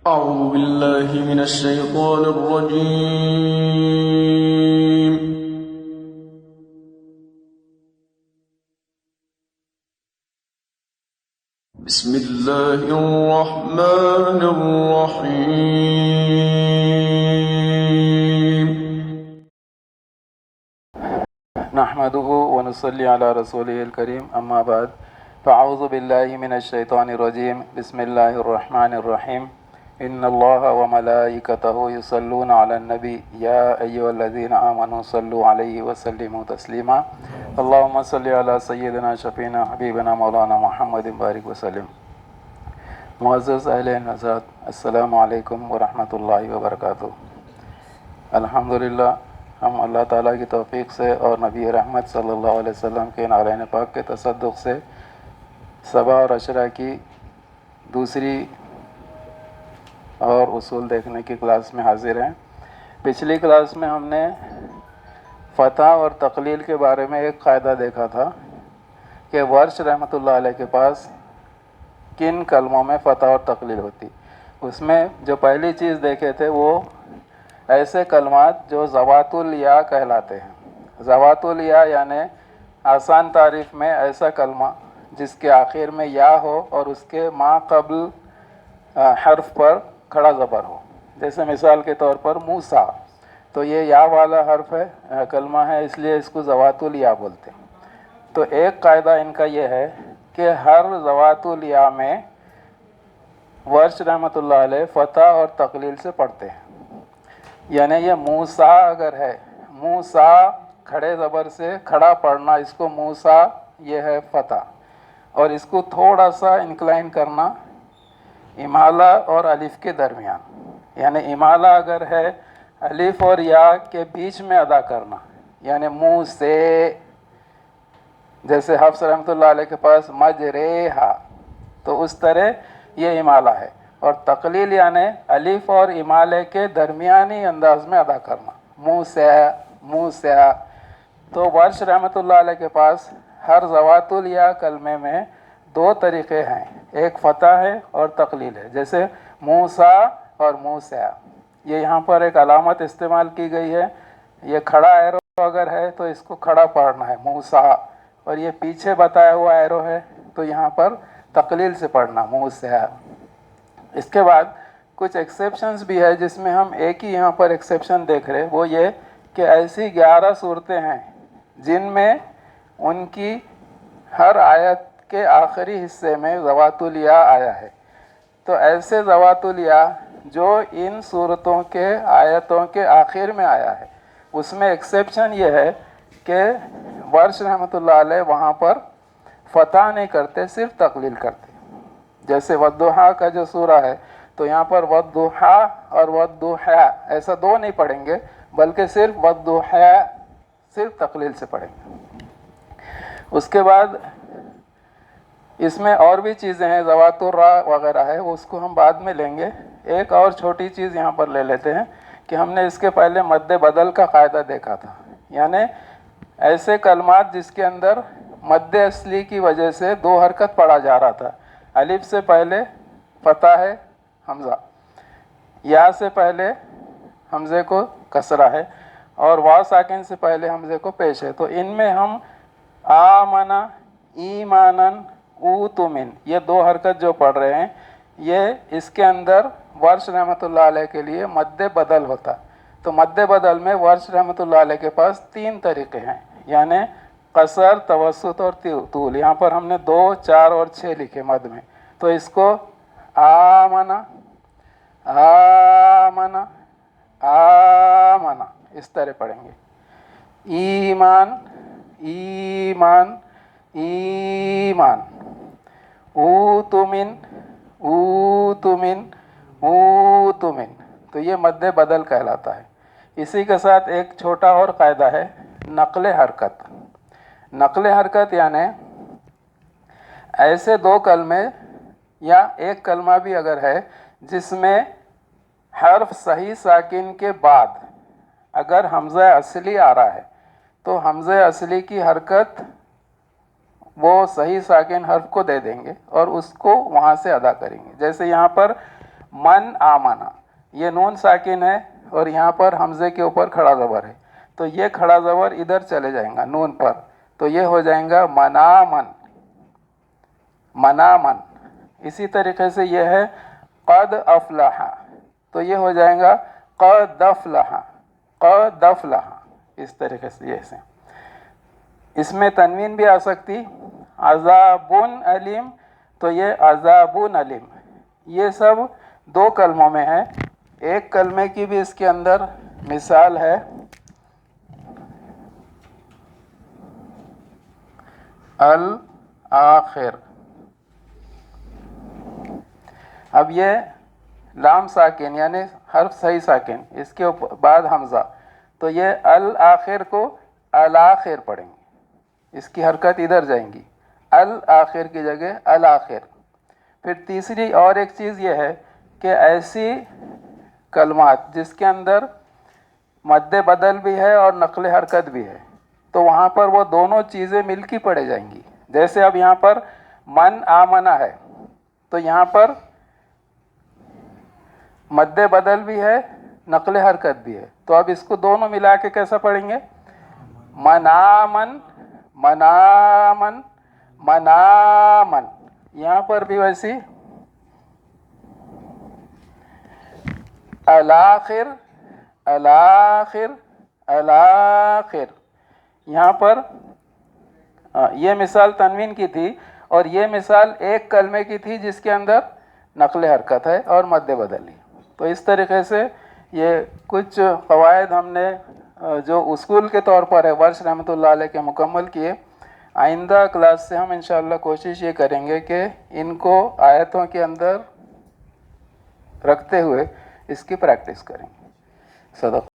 أعوذ بالله من الشيطان الرجيم. بسم الله الرحمن الرحيم. نحمده ونصلي على رسوله الكريم أما بعد فأعوذ بالله من الشيطان الرجيم بسم الله الرحمن الرحيم إن الله وملائكته يصلون على النبي يا أيها الذين آمنوا صلوا عليه وسلموا تسليما اللهم صل على سيدنا شفينا حبيبنا مولانا محمد بارك وسلم. معزز اہل حضرات السلام علیکم ورحمۃ اللہ وبرکاتہ. الحمدللہ ہم اللہ تعالیٰ کی توفیق سے اور نبی رحمت صلی اللہ علیہ وسلم کے نعرین پاک کے تصدق سے صبا اور عشرہ کی دوسری اور اصول دیکھنے کی کلاس میں حاضر ہیں. پچھلی کلاس میں ہم نے فتح اور تقلیل کے بارے میں ایک قاعدہ دیکھا تھا کہ ورش رحمۃ اللہ علیہ کے پاس کن کلموں میں فتح اور تقلیل ہوتی. اس میں جو پہلی چیز دیکھے تھے وہ ایسے کلمات جو ذوات الیا کہلاتے ہیں. ذوات الیا یعنی آسان تعریف میں ایسا کلمہ جس کے آخر میں یا ہو اور اس کے ما قبل حرف پر کھڑا زبر ہو. جیسے مثال کے طور پر موسیٰ، تو یہ یا والا حرف ہے، کلمہ ہے، اس لیے اس کو ذوات الیا بولتے ہیں. تو ایک قاعدہ ان کا یہ ہے کہ ہر ذوات الیا میں ورش رحمۃ اللہ علیہ فتح اور تقلیل سے پڑھتے ہیں. یعنی یہ موسیٰ اگر ہے، موسیٰ کھڑے زبر سے کھڑا پڑھنا، اس کو موسیٰ یہ ہے فتح، اور اس کو تھوڑا سا انکلائن کرنا امالہ اور الف کے درمیان. یعنی امالہ اگر ہے الف اور یا کے بیچ میں ادا کرنا، یعنی منہ سے، جیسے حفص رحمۃ اللہ علیہ کے پاس مجریہا، تو اس طرح یہ امالہ ہے. اور تقلیل یعنی الف اور امالے کے درمیانی انداز میں ادا کرنا، منہ سے. تو ورش رحمۃ اللہ علیہ کے پاس ہر ذوات الیا کلمے میں دو طریقے ہیں، ایک فتح ہے اور تقلیل ہے. جیسے موسیٰ اور موسیٰ، یہ یہاں پر ایک علامت استعمال کی گئی ہے. یہ کھڑا ایرو اگر ہے تو اس کو کھڑا پڑھنا ہے موسیٰ، اور یہ پیچھے بتایا ہوا ایرو ہے تو یہاں پر تقلیل سے پڑھنا موسیٰ. اس کے بعد کچھ ایکسیپشنز بھی ہے جس میں ہم ایک ہی یہاں پر ایکسیپشن دیکھ رہے، وہ یہ کہ ایسی 11 صورتیں ہیں جن میں ان کی ہر آیت کے آخری حصے میں ذوات الیا آیا ہے. تو ایسے ذوات الیا جو ان صورتوں کے آیتوں کے آخر میں آیا ہے، اس میں ایکسیپشن یہ ہے کہ ورش رحمۃ اللہ علیہ وہاں پر فتح نہیں کرتے، صرف تقلیل کرتے. جیسے والضحیٰ کا جو سورہ ہے تو یہاں پر والضحیٰ اور والضحیٰ ایسا دو نہیں پڑھیں گے، بلکہ صرف والضحیٰ، صرف تقلیل سے پڑھیں گے. اس کے بعد اس میں اور بھی چیزیں ہیں، ذوات الراء وغیرہ ہے، اس کو ہم بعد میں لیں گے. ایک اور چھوٹی چیز یہاں پر لے لیتے ہیں کہ ہم نے اس کے پہلے مد بدل کا قاعدہ دیکھا تھا. یعنی ایسے کلمات جس کے اندر مد اصلی کی وجہ سے دو حرکت پڑھا جا رہا تھا. الف سے پہلے فتح ہے حمزہ، یا سے پہلے حمزے کو کسرہ ہے، اور واو ساکن سے پہلے حمزے کو پیش ہے. تو ان میں ہم آمنا، ایمانن، اوتمن، یہ دو حرکت جو پڑھ رہے ہیں، یہ اس کے اندر ورش رحمۃ اللہ علیہ کے لیے مد بدل ہوتا. تو مد بدل میں ورش رحمۃ اللہ علیہ کے پاس 3 طریقے ہیں، یعنی قصر، توسط اور طول. یہاں پر ہم نے 2، 4 اور 6 لکھے مد میں. تو اس کو آمنا، آمنا، آمنا اس طرح پڑھیں گے. ایمان، ایمان، ایمان. اوتمن، اوتمن، اوتمن. تو یہ مد بدل کہلاتا ہے. اسی کے ساتھ ایک چھوٹا اور قاعدہ ہے، نقل حرکت. نقل حرکت یعنی ایسے 2 کلمے یا ایک کلمہ بھی اگر ہے جس میں حرف صحیح ساکن کے بعد اگر حمزہ اصلی آ رہا ہے تو حمزہ اصلی کی حرکت وہ صحیح ساکن حرف کو دے دیں گے اور اس کو وہاں سے ادا کریں گے. جیسے یہاں پر من آمنا، یہ نون ساکن ہے اور یہاں پر حمزے کے اوپر کھڑا زبر ہے، تو یہ کھڑا زبر ادھر چلے جائیں گا نون پر، تو یہ ہو جائیں گا منامن، منامن۔ اسی طریقے سے یہ ہے قد افلح، تو یہ ہو جائے گا قد افلح، قد افلح۔ اس طریقے سے یہ سے اس میں تنوین بھی آ سکتی، عذاب علیم، تو یہ عذاب علیم۔ یہ سب دو کلموں میں ہے، ایک کلمے کی بھی اس کے اندر مثال ہے، الآخر۔ اب یہ لام ساکن یعنی حرف صحیح ساکن، اس کے بعد حمزہ، تو یہ الآخر کو الآخر پڑھیں گے، اس کی حرکت ادھر جائیں گی، الآخر کی جگہ الآخر۔ پھر تیسری اور ایک چیز یہ ہے کہ ایسی کلمات جس کے اندر مد بدل بھی ہے اور نقل حرکت بھی ہے، تو وہاں پر وہ دونوں چیزیں مل کی پڑھے جائیں گی۔ جیسے اب یہاں پر من آمنا ہے، تو یہاں پر مد بدل بھی ہے، نقل حرکت بھی ہے، تو اب اس کو دونوں ملا کے کیسا پڑھیں گے؟ منامن، منامن، منامن۔ یہاں پر بھی ویسی الآخر، الآخر، الآخر۔ یہاں پر یہ مثال تنوین کی تھی، اور یہ مثال ایک کلمے کی تھی جس کے اندر نقل حرکت ہے اور مد بدلی۔ تو اس طریقے سے یہ کچھ قواعد ہم نے جو اصول کے طور پر ہے ورش رحمۃ اللہ علیہ کے مکمل کیے۔ آئندہ کلاس سے ہم انشاءاللہ کوشش یہ کریں گے کہ ان کو آیتوں کے اندر رکھتے ہوئے اس کی پریکٹس کریں گے۔ صدق